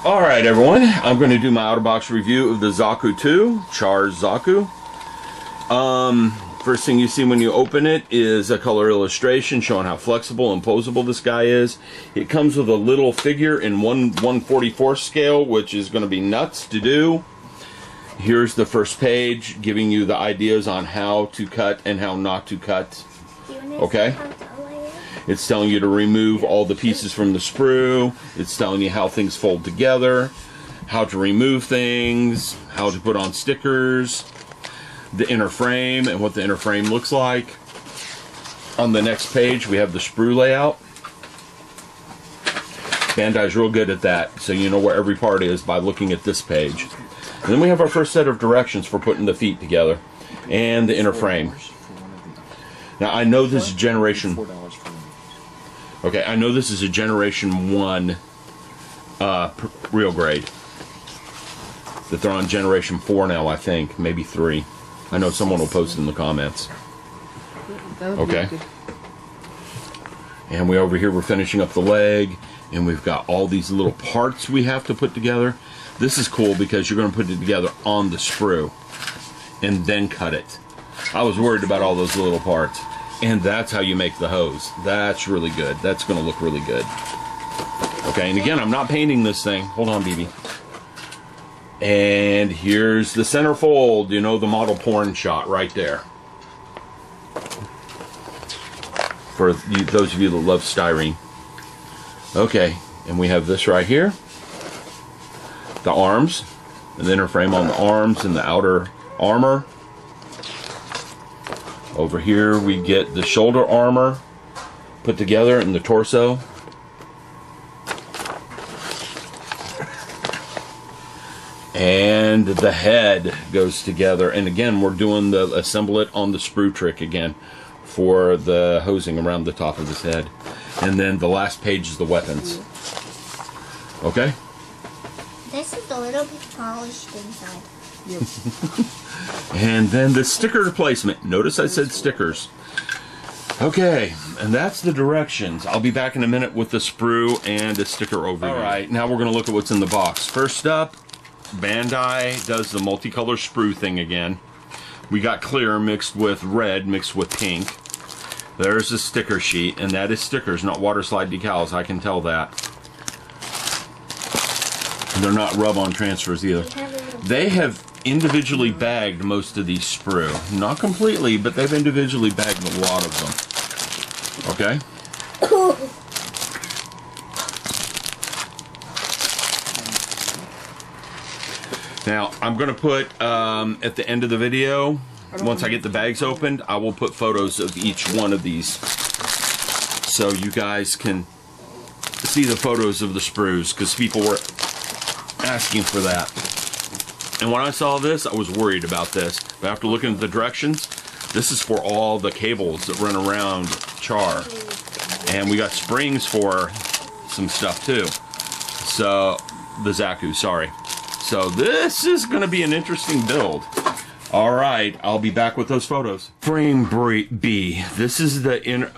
Alright everyone, I'm going to do my out-of-box review of the Zaku 2, Char's Zaku. First thing you see when you open it is a color illustration showing how flexible and posable this guy is. It comes with a little figure in 1/144 scale, which is going to be nuts to do. Here's the first page giving you the ideas on how to cut and how not to cut. Okay? It's telling you to remove all the pieces from the sprue. It's telling you how things fold together, how to remove things, how to put on stickers, the inner frame and what the inner frame looks like. On the next page we have the sprue layout. Bandai's real good at that, so you know where every part is by looking at this page. And then we have our first set of directions for putting the feet together and the inner frame. Now I know this is generation... Okay, I know this is a Generation 1 real grade. That they're on Generation 4 now, I think. Maybe 3. I know someone will post it in the comments. Okay. And we over here, we're finishing up the leg. And we've got all these little parts we have to put together. This is cool because you're going to put it together on the sprue. And then cut it. I was worried about all those little parts. And that's how you make the hose. That's really good. That's going to look really good. Okay, and again, I'm not painting this thing. Hold on, BB. And here's the centerfold. You know, the model porn shot right there. For those of you that love styrene. Okay, and we have this right here. The arms. And the inner frame on the arms and the outer armor. Over here we get the shoulder armor put together in the torso. And the head goes together. And again, we're doing the assemble it on the sprue trick again for the hosing around the top of his head. And then the last page is the weapons. Okay? This is a little bit polished inside. Yep. And then the sticker placement. Notice I said stickers. Okay, and that's the directions. I'll be back in a minute with the sprue and a sticker overview. Alright, now we're going to look at what's in the box. First up, Bandai does the multicolor sprue thing again. We got clear mixed with red mixed with pink. There's a sticker sheet, and that is stickers, not water slide decals. I can tell that. They're not rub-on transfers either. They have individually bagged most of these sprue. Not completely, but they've individually bagged a lot of them. Okay? Now, I'm going to put, at the end of the video, once I get the bags opened, I will put photos of each one of these. So you guys can see the photos of the sprues, because people were asking for that. And when I saw this, I was worried about this. But after looking at the directions, this is for all the cables that run around Char. And we got springs for some stuff too. So, the Zaku, sorry. So this is going to be an interesting build. Alright, I'll be back with those photos. Frame B. This is the inner,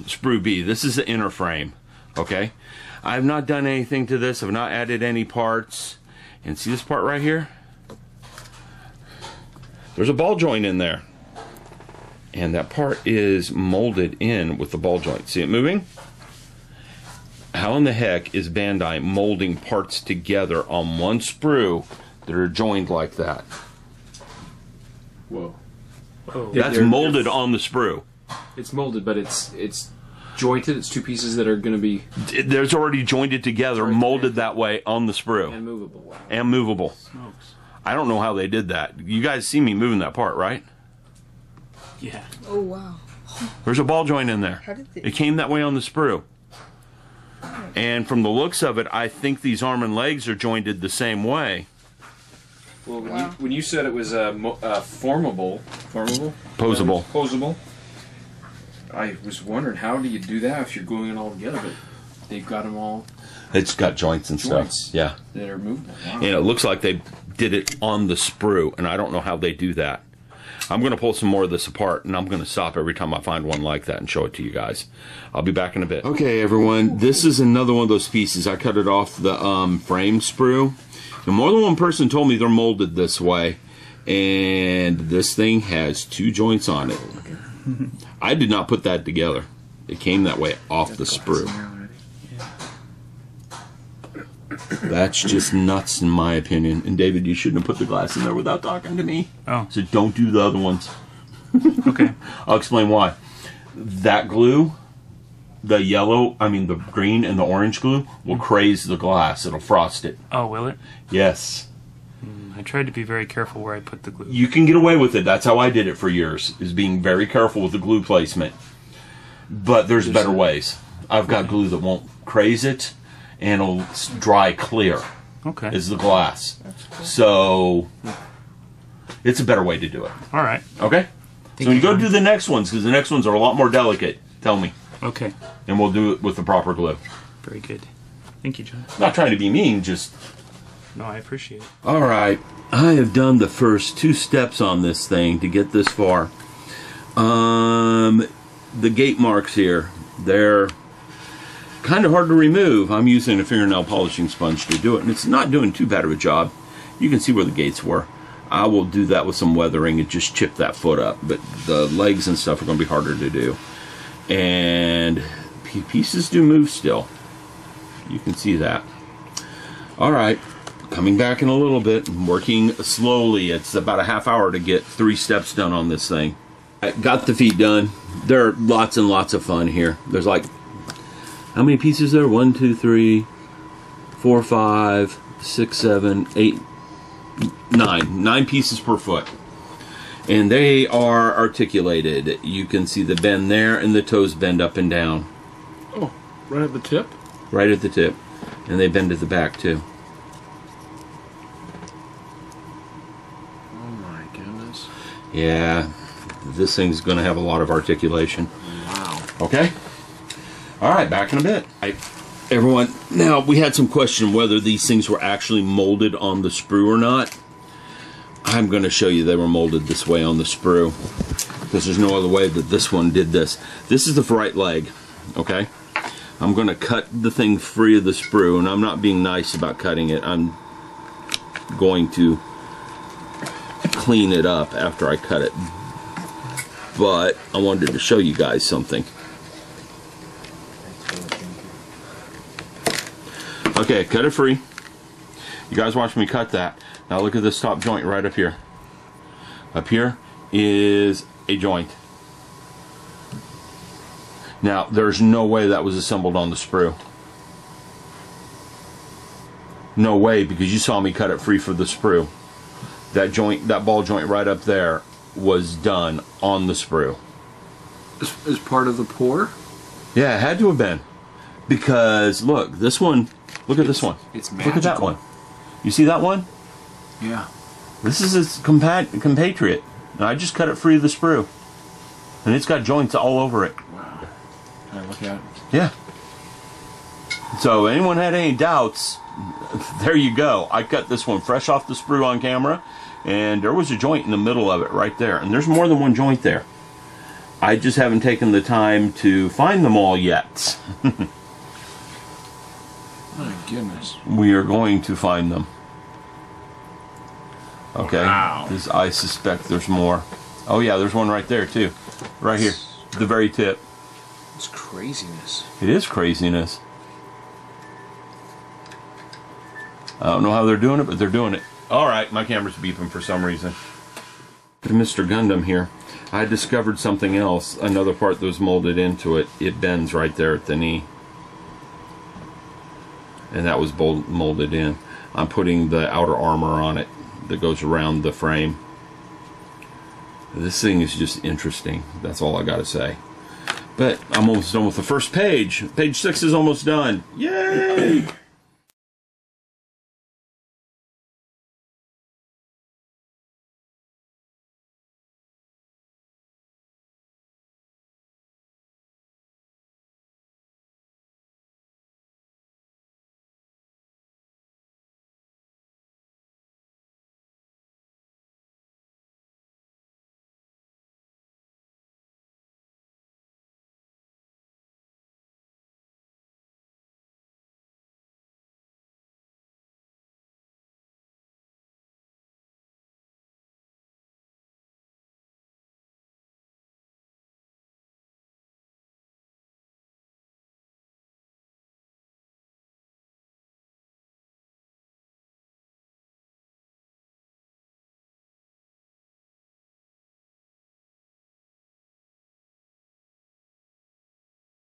sprue B. This is the inner frame. Okay? I've not done anything to this. I've not added any parts. And see this part right here? There's a ball joint in there. And that part is molded in with the ball joint. See it moving? How in the heck is Bandai molding parts together on one sprue that are joined like that? Whoa. Oh. That's molded on the sprue. It's molded, but it's jointed. It's two pieces that are going to be... There's already jointed together, molded that way on the sprue. And movable. And movable. Smokes. I don't know how they did that. You guys see me moving that part, right? Yeah. Oh, wow. There's a ball joint in there. How did they... It came that way on the sprue. And from the looks of it, I think these arm and legs are jointed the same way. Well, when you said it was formable, Posable. I was wondering, how do you do that if you're gluing it all together? But they've got them all... It's got joints and stuff. Yeah. That are movable. Wow. And it looks like they did it on the sprue, and I don't know how they do that. I'm going to pull some more of this apart, and I'm going to stop every time I find one like that and show it to you guys. I'll be back in a bit. Okay, everyone, this is another one of those pieces. I cut it off the frame sprue, and more than one person told me they're molded this way, and this thing has 2 joints on it. I did not put that together. It came that way off the sprue. That's just nuts in my opinion. And David, you shouldn't have put the glass in there without talking to me. Oh. So don't do the other ones. Okay. I'll explain why. That glue, the green and the orange glue will craze the glass. It'll frost it. Oh, will it? Yes. I tried to be very careful where I put the glue. You can get away with it. That's how I did it for years, is being very careful with the glue placement. But there's better ways. I've got glue that won't craze it, and it'll dry clear Okay. as the glass. So it's a better way to do it. All right. Okay? So when you go do the next ones, because the next ones are a lot more delicate, tell me. Okay. And we'll do it with the proper glue. Very good. Thank you, John. Not trying to be mean, just... No, I appreciate it. All right. I have done the first 2 steps on this thing to get this far. The gate marks here, they're kind of hard to remove. I'm using a fingernail polishing sponge to do it, and it's not doing too bad of a job. You can see where the gates were. I will do that with some weathering and just chip that foot up, but the legs and stuff are going to be harder to do. And pieces do move still. You can see that. All right, coming back in a little bit, working slowly. It's about a half hour to get 3 steps done on this thing. I got the feet done. There are lots and lots of fun here. There's like, how many pieces there? 1, 2, 3, 4, 5, 6, 7, 8, 9. 9 pieces per foot. And they are articulated. You can see the bend there, and the toes bend up and down. Oh, right at the tip? Right at the tip. And they bend at the back too. Oh my goodness. Yeah. This thing's going to have a lot of articulation. Wow. Okay? Alright, back in a bit. Everyone, now we had some question whether these things were actually molded on the sprue or not. I'm going to show you they were molded this way on the sprue, because there's no other way that this one did this. This is the right leg, okay? I'm going to cut the thing free of the sprue, and I'm not being nice about cutting it. I'm going to clean it up after I cut it. But I wanted to show you guys something. Okay, cut it free. You guys watch me cut that. Now look at this top joint right up here. Up here is a joint. Now, there's no way that was assembled on the sprue. No way, because you saw me cut it free for the sprue. That joint, that ball joint right up there, was done on the sprue. As part of the pour? Yeah, it had to have been. Because, look, this one, look at this one. It's magical. Look at that one. You see that one? Yeah. This is its compatriot. And I just cut it free of the sprue. And it's got joints all over it. Wow. Can I look at it? Yeah. So, anyone had any doubts, there you go. I cut this one fresh off the sprue on camera, and there was a joint in the middle of it right there. And there's more than one joint there. I just haven't taken the time to find them all yet. My goodness. We are going to find them. Okay. Wow. I suspect there's more. Oh yeah, there's one right there too. Right here. The very tip. It's craziness. It is craziness. I don't know how they're doing it, but they're doing it. Alright, my camera's beeping for some reason. Mr. Gundam here. I discovered something else. Another part that was molded into it. It bends right there at the knee. And that was molded in. I'm putting the outer armor on it that goes around the frame. This thing is just interesting. That's all I gotta say. But I'm almost done with the first page. Page 6 is almost done. Yay!